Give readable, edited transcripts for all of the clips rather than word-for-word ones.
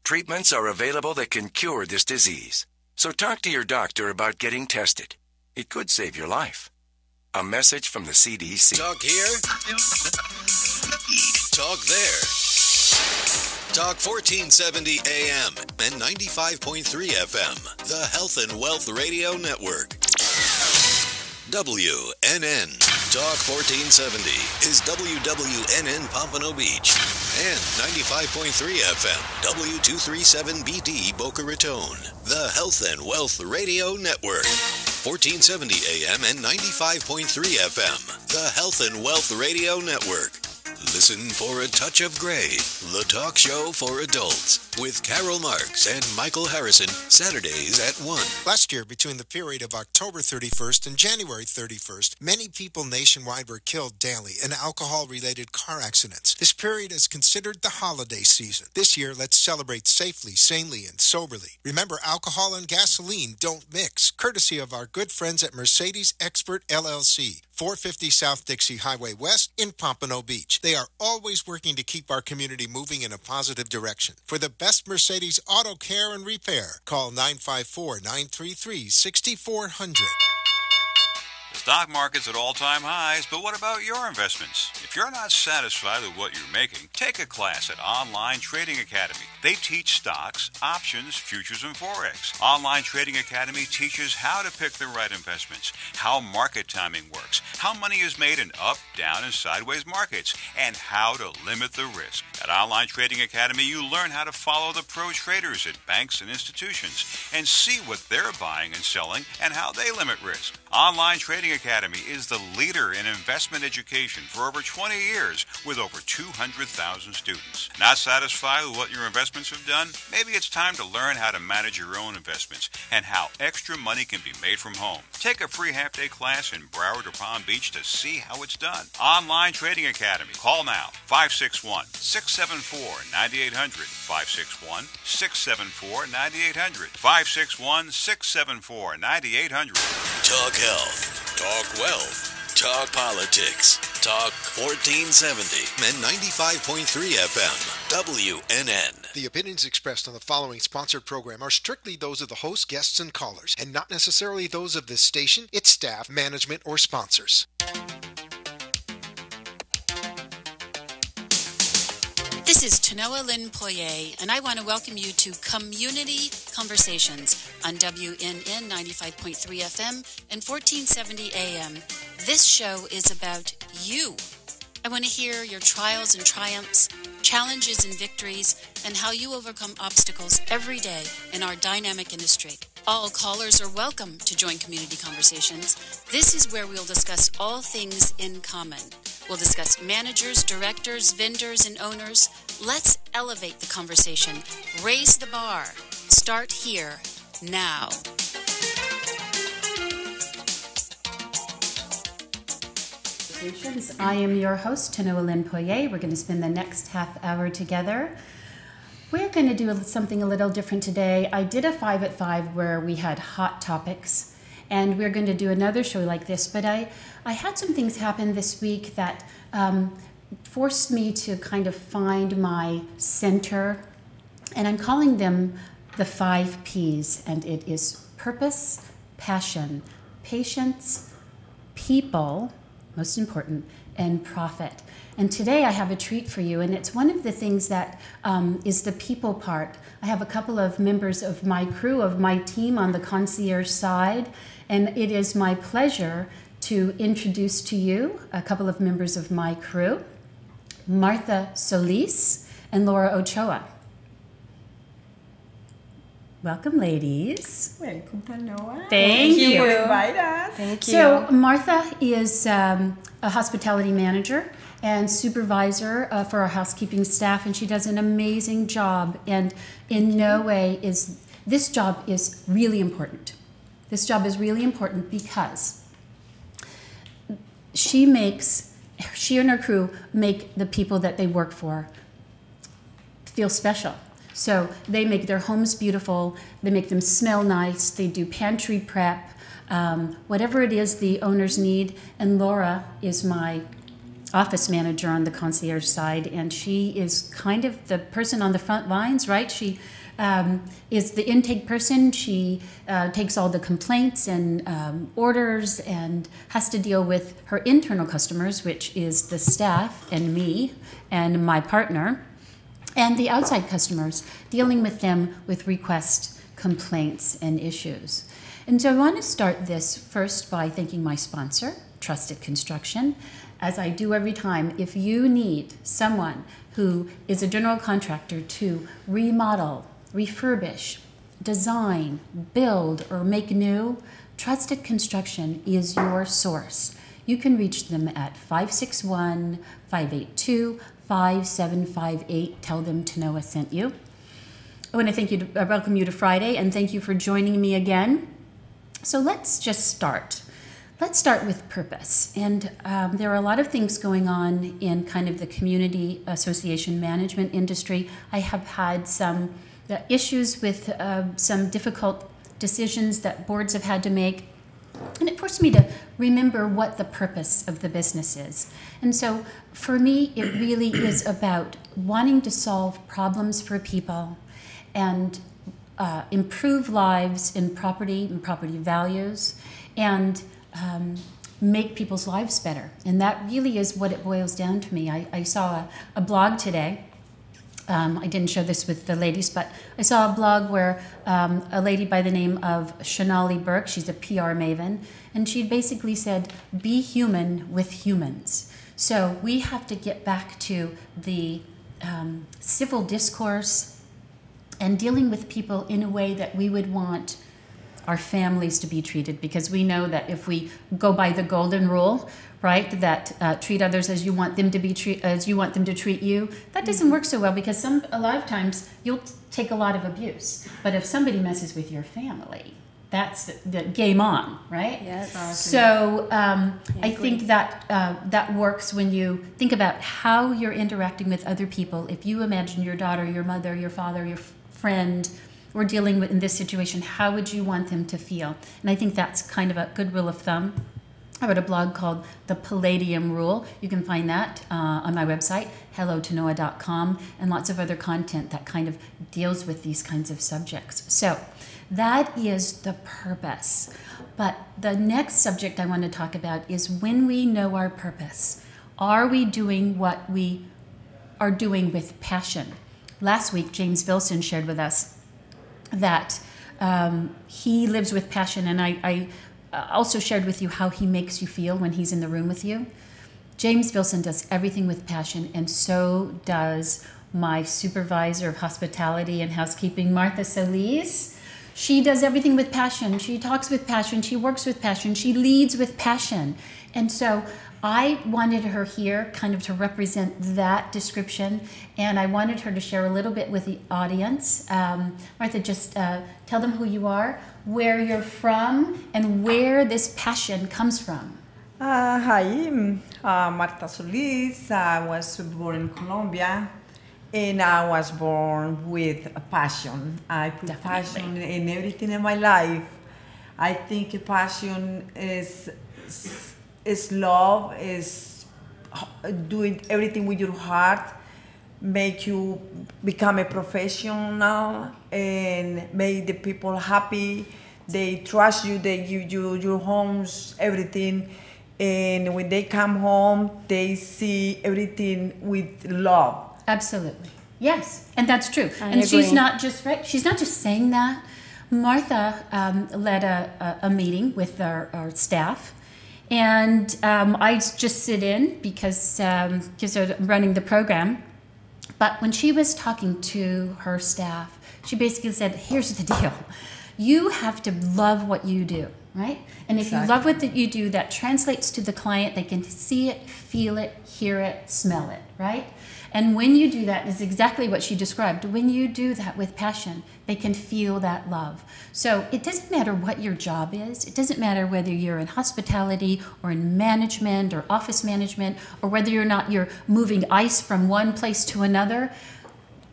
Treatments are available that can cure this disease. So talk to your doctor about getting tested. It could save your life. A message from the CDC. Talk here. Talk there. Talk 1470 AM and 95.3 FM. The Health and Wealth Radio Network. WNN. Talk 1470 is WWNN Pompano Beach. And 95.3 FM, W237BD Boca Raton. The Health and Wealth Radio Network. 1470 AM and 95.3 FM. The Health and Wealth Radio Network. Listen for A Touch of Gray, the talk show for adults, with Carol Marks and Michael Harrison, Saturdays at 1. Last year, between the period of October 31st and January 31st, many people nationwide were killed daily in alcohol-related car accidents. This period is considered the holiday season. This year, let's celebrate safely, sanely, and soberly. Remember, alcohol and gasoline don't mix, courtesy of our good friends at Mercedes Expert LLC, 450 South Dixie Highway West in Pompano Beach. They are always working to keep our community moving in a positive direction. For the best Mercedes auto care and repair, call 954-933-6400. The stock market's at all-time highs, but what about your investments? If you're not satisfied with what you're making, take a class at Online Trading Academy. They teach stocks, options, futures, and Forex. Online Trading Academy teaches how to pick the right investments, how market timing works, how money is made in up, down, and sideways markets, and how to limit the risk. At Online Trading Academy, you learn how to follow the pro traders at banks and institutions and see what they're buying and selling and how they limit risk. Online Trading Academy is the leader in investment education for over 20 years with over 200,000 students. Not satisfied with what your investments have done? Maybe it's time to learn how to manage your own investments and how extra money can be made from home. Take a free half-day class in Broward or Palm Beach to see how it's done. Online Trading Academy. Call now, 561-674-9800, 561-674-9800, 561-674-9800. Talk health. Talk wealth. Talk politics. Talk 1470 and 95.3 FM. WNN. The opinions expressed on the following sponsored program are strictly those of the host, guests, and callers, and not necessarily those of this station, its staff, management, or sponsors. This is Tanoa Lynn Poirier, and I want to welcome you to Comm-Unity Conversations on WNN 95.3 FM and 1470 AM. This show is about you. I want to hear your trials and triumphs, challenges and victories, and how you overcome obstacles every day in our dynamic industry. All callers are welcome to join Community Conversations. This is where we'll discuss all things in common. We'll discuss managers, directors, vendors, and owners. Let's elevate the conversation. Raise the bar. Start here, now. I am your host, Tanoa Lynn Poirier. We're going to spend the next half hour together. We're going to do something a little different today. I did a 5 at 5 where we had hot topics, and we're going to do another show like this, but I had some things happen this week that forced me to kind of find my center, and I'm calling them the 5 Ps, and it is purpose, passion, patience, people, most important, and profit. And today I have a treat for you, and it's one of the things that is the people part. I have a couple of members of my crew, of my team on the concierge side, and it is my pleasure to introduce to you a couple of members of my crew, Martha Solis and Laura Ochoa. Welcome, ladies. Welcome, Tanoa. Thank you for inviting us. Thank you. So Martha is a hospitality manager and supervisor for our housekeeping staff, and she does an amazing job. And in no way is this job is really important. This job is really important because she and her crew make the people that they work for feel special. So they make their homes beautiful, they make them smell nice, they do pantry prep, whatever it is the owners need. And Laura is my office manager on the concierge side, and she is kind of the person on the front lines, right? She is the intake person. She takes all the complaints and orders and has to deal with her internal customers, which is the staff and me and my partner, and the outside customers, dealing with them with requests, complaints, and issues. And so I want to start this first by thanking my sponsor, Trusted Construction. As I do every time, if you need someone who is a general contractor to remodel, refurbish, design, build, or make new, Trusted Construction is your source. You can reach them at 561-582-5758. Tell them Tanoa sent you. I want to welcome you to Friday, and thank you for joining me again. So let's just start. Let's start with purpose. And there are a lot of things going on in kind of the community association management industry. I have had some issues with some difficult decisions that boards have had to make. And it forced me to remember what the purpose of the business is. And so for me, it really is about wanting to solve problems for people and improve lives in property and property values, and make people's lives better. And that really is what it boils down to me. I saw a blog today. I didn't share this with the ladies, but I saw a blog where a lady by the name of Shonali Burke, she's a PR maven, and she basically said, be human with humans. So we have to get back to the civil discourse and dealing with people in a way that we would want our families to be treated, because we know that if we go by the golden rule, right, that treat others as you want them to be as you want them to treat you, that doesn't work so well, because a lot of times you'll take a lot of abuse. But if somebody messes with your family, that's the game on, right? Yes. So I think that that works when you think about how you're interacting with other people. If you imagine your daughter, your mother, your father, your friend, or dealing with in this situation, how would you want them to feel? And I think that's kind of a good rule of thumb. I wrote a blog called The Palladium Rule. You can find that on my website, hellotanoa.com, and lots of other content that kind of deals with these kinds of subjects. So that is the purpose. But the next subject I want to talk about is when we know our purpose, are we doing what we are doing with passion? Last week, James Vilson shared with us that he lives with passion, and I also shared with you how he makes you feel when he's in the room with you. James Vilson does everything with passion, and so does my supervisor of hospitality and housekeeping, Martha Solis. She does everything with passion. She talks with passion. She works with passion. She leads with passion. And so I wanted her here kind of to represent that description, and I wanted her to share a little bit with the audience. Martha, just tell them who you are, where you're from, and where this passion comes from. Hi, I'm Marta Solis. I was born in Colombia, and I was born with a passion. I put passion in everything in my life. I think passion is love, is doing everything with your heart, make you become a professional and make the people happy. They trust you, they give you your homes, everything. And when they come home, they see everything with love. Absolutely. Yes, and that's true. I and agree. She's not just she's not just saying that. Martha led a meeting with our staff, and I just sit in because I'm running the program. But when she was talking to her staff, she basically said, here's the deal. You have to love what you do, right? And if you love what you do, that translates to the client. They can see it, feel it, hear it, smell it, right? And when you do that, is exactly what she described. When you do that with passion, they can feel that love. So it doesn't matter what your job is. It doesn't matter whether you're in hospitality or in management or office management, or whether or not you're moving ice from one place to another.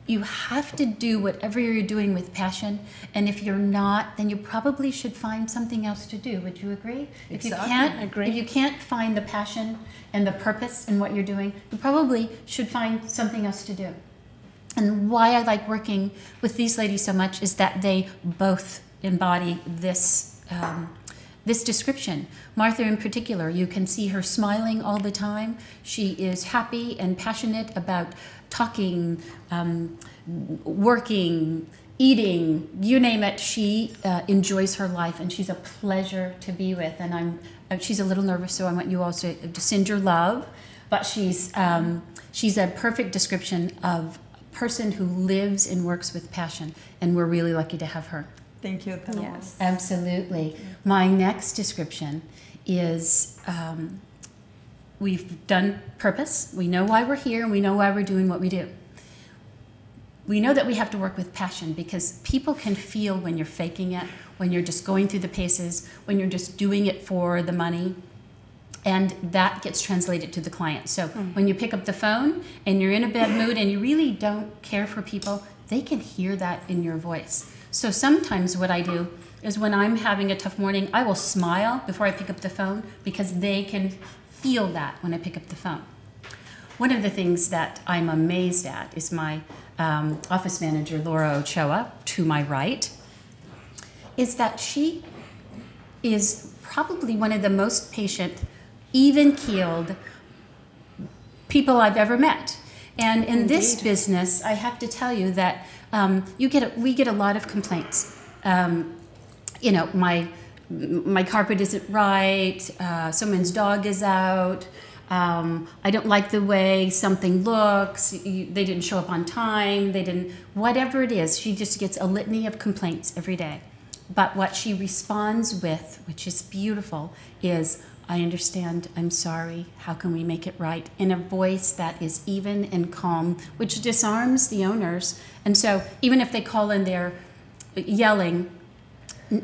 you have to do whatever you're doing with passion, and if you're not, then you probably should find something else to do. Would you agree? Exactly. If you can't find the passion and the purpose in what you're doing, you probably should find something else to do. And why I like working with these ladies so much is that they both embody this this description. Martha in particular, you can see her smiling all the time. She is happy and passionate about talking, working, eating, you name it. She enjoys her life, and she's a pleasure to be with. And she's a little nervous, so I want you all to send your love. But she's a perfect description of a person who lives and works with passion, and we're really lucky to have her. Thank you, Tanoa. Yes, absolutely. My next description is we've done purpose. We know why we're here, and we know why we're doing what we do. We know that we have to work with passion because people can feel when you're faking it, when you're just going through the paces, when you're just doing it for the money, and that gets translated to the client. So when you pick up the phone and you're in a bad mood and you really don't care for people, they can hear that in your voice. So sometimes what I do is when I'm having a tough morning, I will smile before I pick up the phone because they can feel that when I pick up the phone. One of the things that I'm amazed at is my office manager, Laura Ochoa, to my right, is that she is probably one of the most patient, even-keeled people I've ever met. And in this business, I have to tell you that we get a lot of complaints. You know, my carpet isn't right. Someone's dog is out. I don't like the way something looks. They didn't show up on time. Whatever it is. She just gets a litany of complaints every day. But what she responds with, which is beautiful, is, I understand, I'm sorry, how can we make it right? In a voice that is even and calm, which disarms the owners. And so even if they call in there yelling,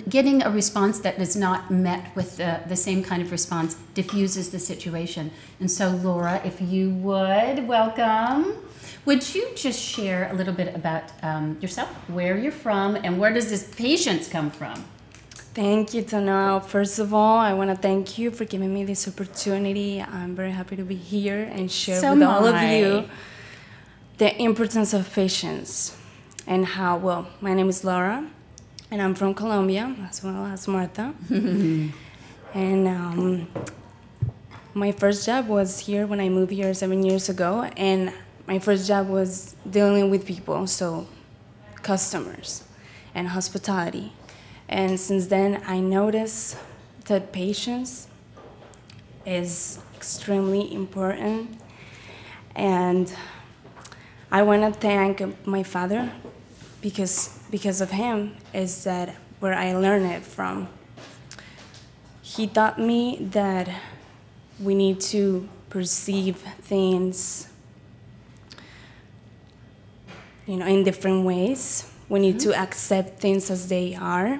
getting a response that is not met with the same kind of response diffuses the situation. And so Laura, if you would, welcome. Would you just share a little bit about yourself, where you're from, and where does this patience come from? Thank you, Tanoa. First of all, I want to thank you for giving me this opportunity. I'm very happy to be here and share with all of you the importance of patience and how, well, my name is Laura, and I'm from Colombia, as well as Martha. And my first job was here when I moved here 7 years ago, and my first job was dealing with people, so customers and hospitality. And since then, I noticed that patience is extremely important. And I want to thank my father because of him is that where I learned it from. He taught me that we need to perceive things, in different ways. We need to accept things as they are,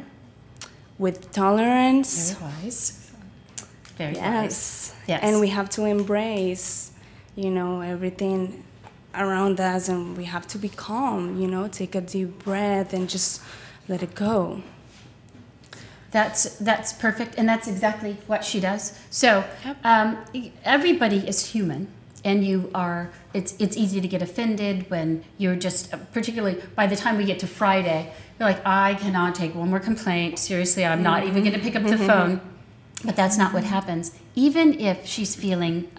with tolerance. Very wise. Very wise. Yes. And we have to embrace, everything around us, and we have to be calm, take a deep breath and just let it go. That's perfect, and that's exactly what she does. So everybody is human, and it's easy to get offended when you're just, particularly by the time we get to Friday, you're like, I cannot take one more complaint. Seriously, I'm not even going to pick up the phone. But that's not what happens. Even if she's feeling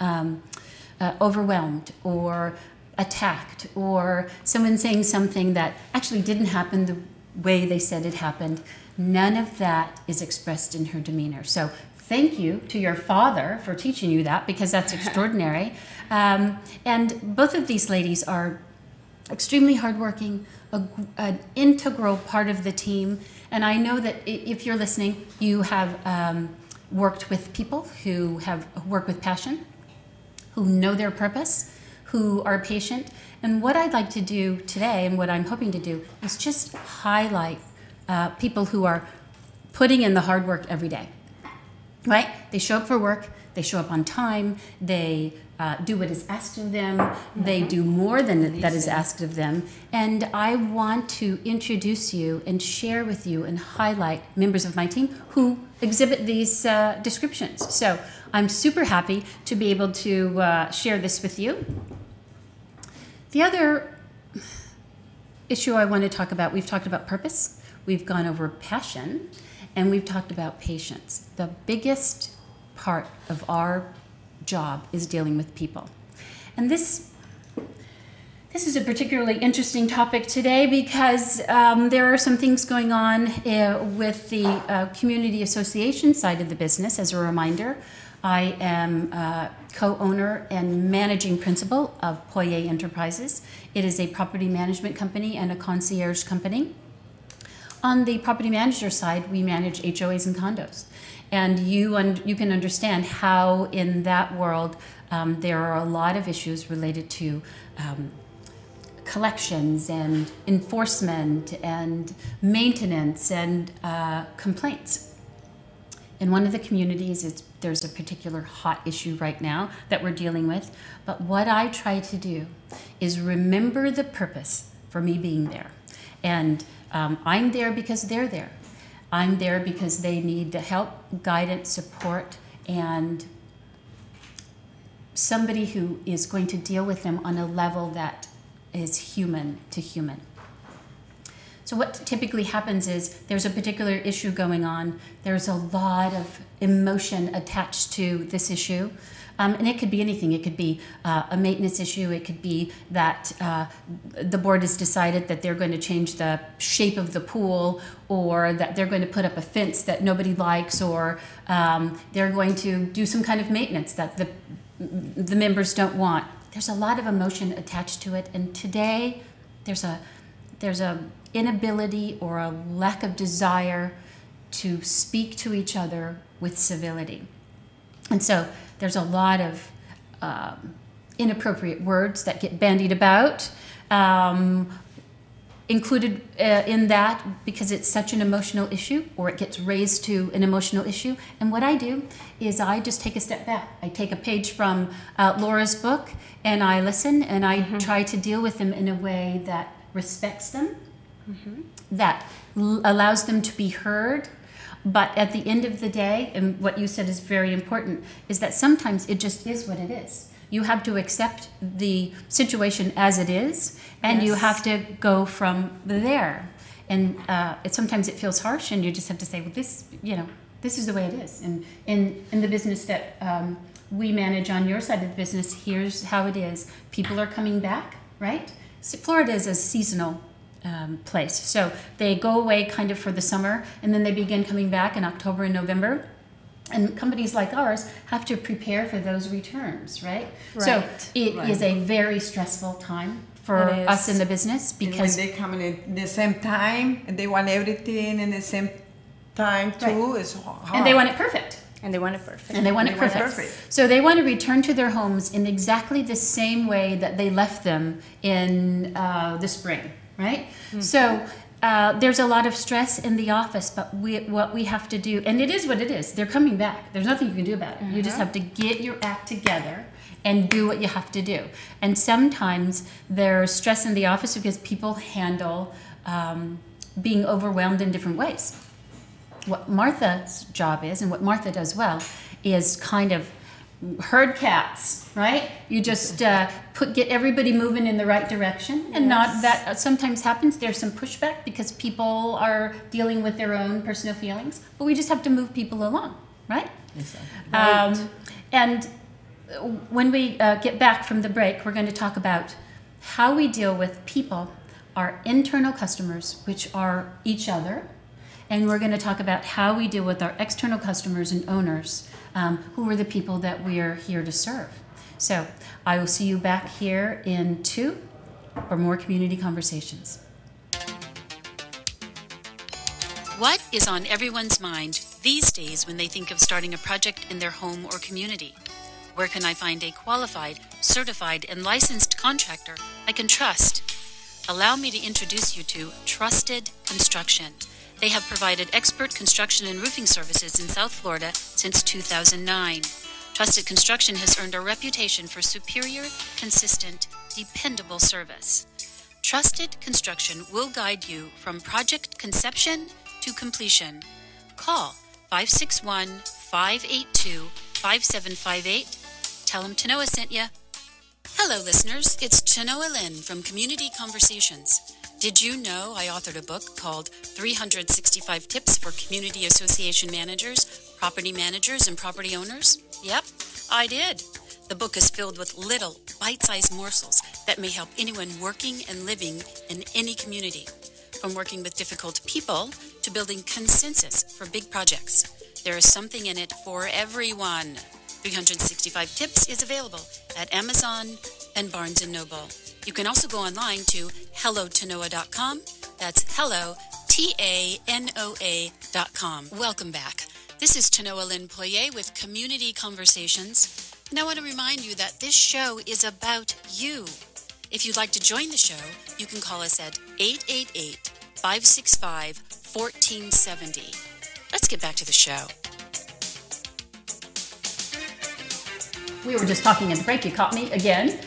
overwhelmed or attacked, or someone saying something that actually didn't happen the way they said it happened, none of that is expressed in her demeanor. So thank you to your father for teaching you that, because that's extraordinary. And both of these ladies are extremely hardworking, an integral part of the team. And I know that if you're listening, you have worked with people who have worked with passion, who know their purpose, who are patient. And what I'd like to do today, and what I'm hoping to do, is just highlight people who are putting in the hard work every day, right? They show up for work, They show up on time. They do what is asked of them. They do more than that is asked of them. And I want to introduce you and share with you and highlight members of my team who exhibit these descriptions. So I'm super happy to be able to share this with you. The other issue I want to talk about, we've talked about purpose, we've gone over passion, and we've talked about patience. The biggest part of our job is dealing with people. And this is a particularly interesting topic today because there are some things going on with the community association side of the business. As a reminder, I am co-owner and managing principal of Poye Enterprises. It is a property management company and a concierge company. On the property manager side, we manage HOAs and condos. And you can understand how in that world there are a lot of issues related to collections and enforcement and maintenance and complaints. In one of the communities, there's a particular hot issue right now that we're dealing with. But what I try to do is remember the purpose for me being there. And I'm there because they're there. I'm there because they need the help, guidance, support, and somebody who is going to deal with them on a level that is human to human. So what typically happens is there's a particular issue going on. There's a lot of emotion attached to this issue. And it could be anything. It could be a maintenance issue. It could be that the board has decided that they're going to change the shape of the pool, or that they're going to put up a fence that nobody likes, or they're going to do some kind of maintenance that the members don't want. There's a lot of emotion attached to it. And today there's a inability or a lack of desire to speak to each other with civility. And so there's a lot of inappropriate words that get bandied about, included in that because it's such an emotional issue, or it gets raised to an emotional issue. And what I do is I just take a step back. I take a page from Laura's book and I listen, and I try to deal with them in a way that respects them, that allows them to be heard. But at the end of the day, and what you said is very important, is that sometimes it just is what it is. You have to accept the situation as it is, and you have to go from there. And sometimes it feels harsh, and you just have to say, well, this is the way it is. And in the business that we manage on your side of the business, here's how it is. People are coming back, right? So Florida is a seasonal place. So they go away kind of for the summer, and then they begin coming back in October and November. And companies like ours have to prepare for those returns, right? So it is a very stressful time for us in the business, because and when they come in at the same time and they want everything in the same time too, it's hard. And they want it perfect. And they want it perfect. And they want it perfect. So they want to return to their homes in exactly the same way that they left them in the spring, right? So there's a lot of stress in the office, but what we have to do, and it is what it is. They're coming back. There's nothing you can do about it. You just have to get your act together and do what you have to do. And sometimes there's stress in the office because people handle being overwhelmed in different ways. What Martha's job is, and what Martha does well, is kind of herd cats, right? You just get everybody moving in the right direction, and not that sometimes happens. There's some pushback because people are dealing with their own personal feelings, but we just have to move people along, right? And when we get back from the break, we're going to talk about how we deal with people, our internal customers, which are each other, and we're going to talk about how we deal with our external customers and owners, who are the people that we are here to serve. So I will see you back here in 2 for more community conversations. What is on everyone's mind these days when they think of starting a project in their home or community? Where can I find a qualified, certified, and licensed contractor I can trust? Allow me to introduce you to Trusted Construction. They have provided expert construction and roofing services in South Florida since 2009. Trusted Construction has earned a reputation for superior, consistent, dependable service. Trusted Construction will guide you from project conception to completion. Call 561-582-5758. Tell them Tanoa sent you. Hello, listeners. It's Tanoa Lynn from Community Conversations. Did you know I authored a book called 365 Tips for Community Association Managers, Property Managers, and Property Owners? Yep, I did. The book is filled with little, bite-sized morsels that may help anyone working and living in any community. From working with difficult people to building consensus for big projects. There is something in it for everyone. 365 Tips is available at Amazon and Barnes & Noble. You can also go online to hellotanoa.com. That's hello, Tanoa.com. Welcome back. This is Tanoa Lynn Poirier with Community Conversations. And I want to remind you that this show is about you. If you'd like to join the show, you can call us at 888-565-1470. Let's get back to the show. We were just talking at the break. You caught me again.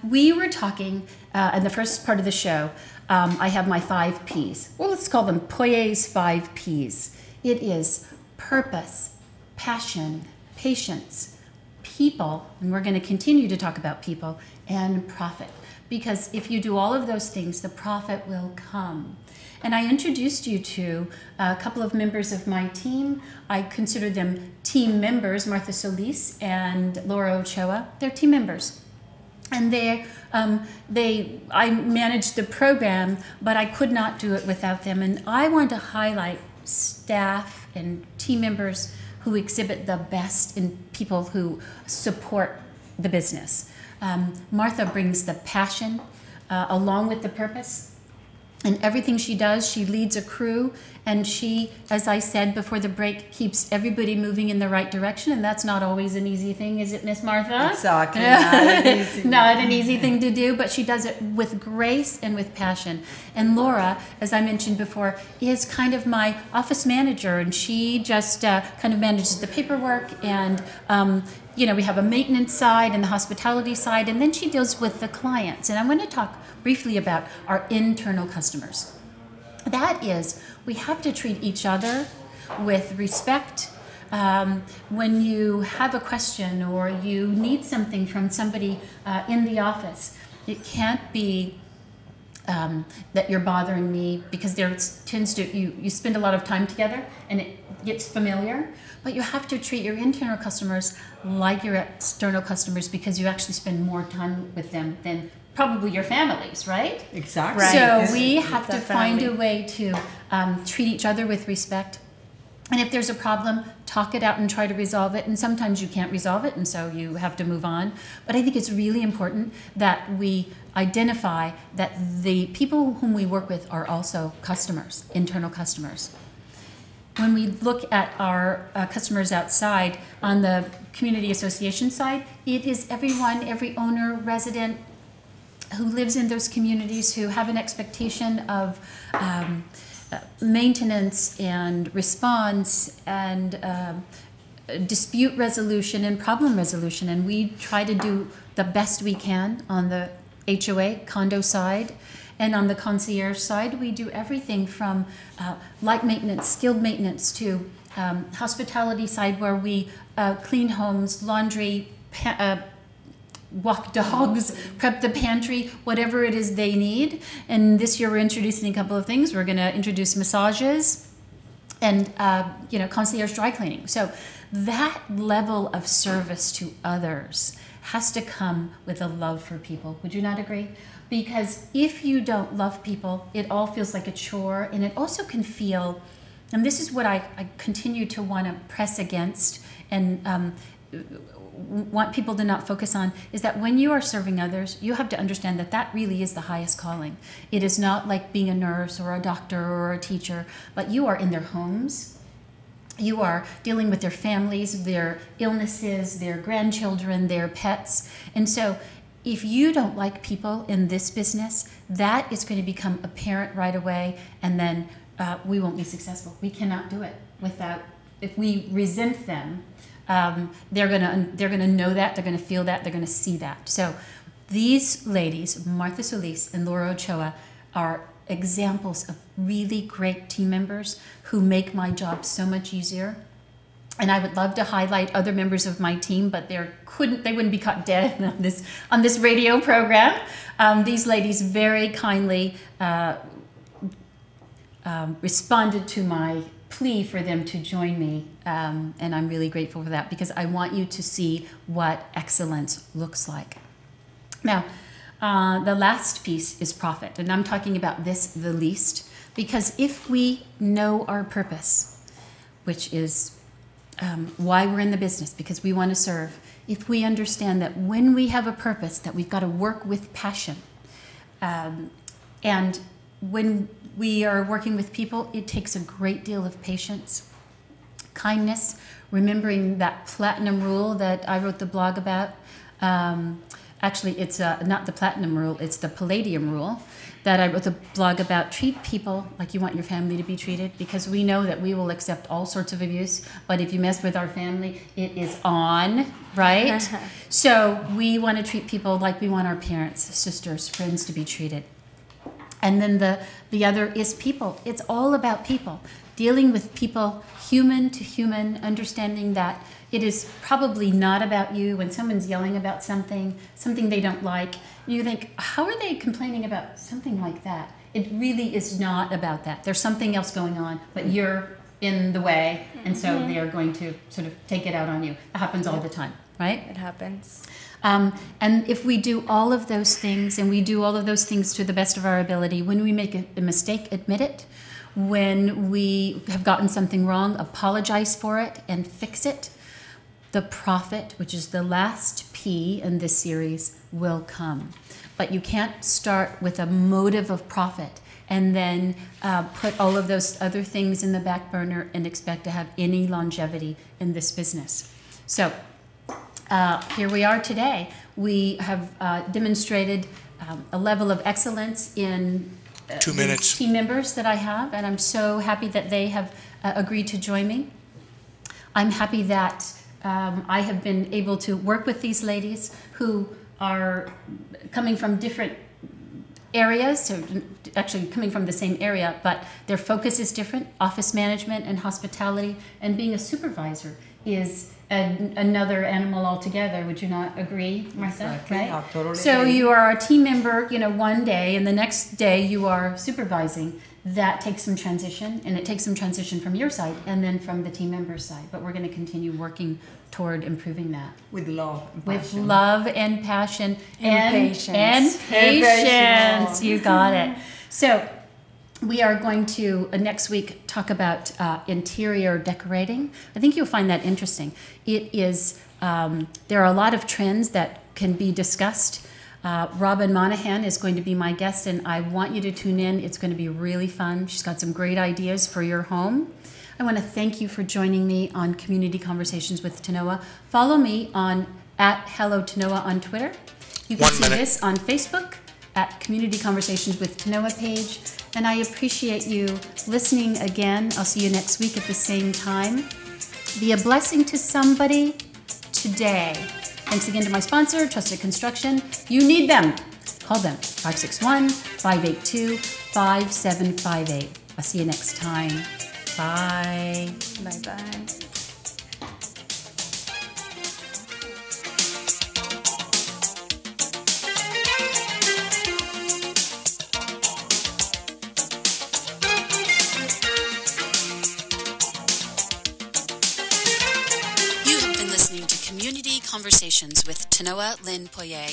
We were talking in the first part of the show. I have my 5 Ps. Well, let's call them Poirier's 5 Ps. It is purpose, passion, patience, people, and we're going to continue to talk about people, and profit. Because if you do all of those things, the profit will come. And I introduced you to a couple of members of my team. I consider them team members, Martha Solis and Laura Ochoa. They're team members. And I managed the program, but I could not do it without them. And I want to highlight staff and team members who exhibit the best in people who support the business. Martha brings the passion along with the purpose. And everything she does, she leads a crew, and she, as I said before the break, keeps everybody moving in the right direction, and that's not always an easy thing, is it, Miss Martha? Exactly. Not easy. Not an easy thing to do, but she does it with grace and with passion. And Laura, as I mentioned before, is kind of my office manager, and she just kind of manages the paperwork, and we have a maintenance side and the hospitality side, and then she deals with the clients. And I want to talk briefly about our internal customers. That is, we have to treat each other with respect. When you have a question or you need something from somebody in the office, it can't be that you're bothering me, because there tends to, you spend a lot of time together and it gets familiar. But you have to treat your internal customers like your external customers, because you actually spend more time with them than probably your families, right? Exactly. Right. So we have to find a way to treat each other with respect. And if there's a problem, talk it out and try to resolve it. And sometimes you can't resolve it, and so you have to move on. But I think it's really important that we identify that the people whom we work with are also customers, internal customers. When we look at our customers outside, on the community association side, it is everyone, every owner, resident who lives in those communities, who have an expectation of maintenance and response and dispute resolution and problem resolution. And we try to do the best we can on the HOA condo side. And on the concierge side, we do everything from light maintenance, skilled maintenance, to hospitality side, where we clean homes, laundry, walk dogs, prep the pantry, whatever it is they need. And this year we're introducing a couple of things. We're going to introduce massages and concierge dry cleaning. So that level of service to others has to come with a love for people. Would you not agree? Because if you don't love people, it all feels like a chore, and it also can feel, and this is what I continue to want to press against and want people to not focus on, is that when you are serving others, you have to understand that that really is the highest calling. It is not like being a nurse or a doctor or a teacher, but you are in their homes. You are dealing with their families, their illnesses, their grandchildren, their pets. And so if you don't like people in this business, that is going to become apparent right away, and then we won't be successful. We cannot do it without, if we resent them, they're gonna know that, they're gonna feel that, they're gonna see that. So these ladies, Martha Solis and Laura Ochoa, are examples of really great team members who make my job so much easier. And I would love to highlight other members of my team, but they wouldn't be caught dead on this radio program. These ladies very kindly responded to my plea for them to join me, and I'm really grateful for that, because I want you to see what excellence looks like. Now, the last piece is profit, and I'm talking about this the least, because if we know our purpose, which is why we're in the business, because we want to serve, if we understand that when we have a purpose, that we've got to work with passion, and when we are working with people, it takes a great deal of patience, kindness, remembering that platinum rule that I wrote the blog about. Actually, it's not the platinum rule, it's the palladium rule that I wrote the blog about. Treat people like you want your family to be treated, because we know that we will accept all sorts of abuse, but if you mess with our family, it is on, right? So we want to treat people like we want our parents, sisters, friends to be treated. And then the other is people. It's all about people. Dealing with people, human to human, understanding that it is probably not about you. When someone's yelling about something they don't like, you think, how are they complaining about something like that? It really is not about that. There's something else going on, but you're in the way, and so they are going to sort of take it out on you. It happens all the time, right? It happens. And if we do all of those things, and we do all of those things to the best of our ability, when we make a mistake, admit it. When we have gotten something wrong, apologize for it and fix it. The profit, which is the last P in this series, will come. But you can't start with a motive of profit and then put all of those other things in the back burner and expect to have any longevity in this business. So here we are today. We have demonstrated a level of excellence in 2 minutes. Team members that I have, and I'm so happy that they have agreed to join me. I'm happy that I have been able to work with these ladies who are coming from different areas, so actually coming from the same area, but their focus is different. Office management and hospitality, and being a supervisor is another animal altogether. Would you not agree, Martha? Exactly. Right? I totally So agree. you are a team member, one day, and the next day you are supervising. That takes some transition, and it takes some transition from your side and then from the team member's side. But we're going to continue working toward improving that. With love and With passion. love and passion And patience. And patience. And patience. You got it. So we are going to next week talk about interior decorating. I think you'll find that interesting. It is there are a lot of trends that can be discussed. Robin Monahan is going to be my guest, and I want you to tune in. It's going to be really fun. She's got some great ideas for your home. I want to thank you for joining me on Community Conversations with Tanoa. Follow me on @HelloTanoa on Twitter. You can 1 see minute. this on Facebook at Community Conversations with Tanoa page. And I appreciate you listening again. I'll see you next week at the same time. Be a blessing to somebody today. Thanks again to my sponsor, Trusted Construction. You need them. Call them, 561-582-5758. I'll see you next time. Bye. Bye-bye. Conversations with Tanoa Lynn Poirier.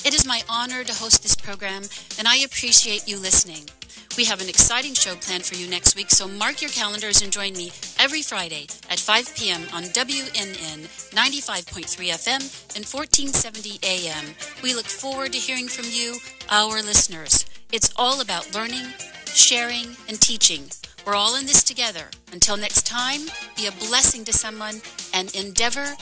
It is my honor to host this program, and I appreciate you listening. We have an exciting show planned for you next week, so mark your calendars and join me every Friday at 5 p.m. on WNN 95.3 FM and 1470 AM. We look forward to hearing from you, our listeners. It's all about learning, sharing, and teaching. We're all in this together. Until next time, be a blessing to someone and endeavor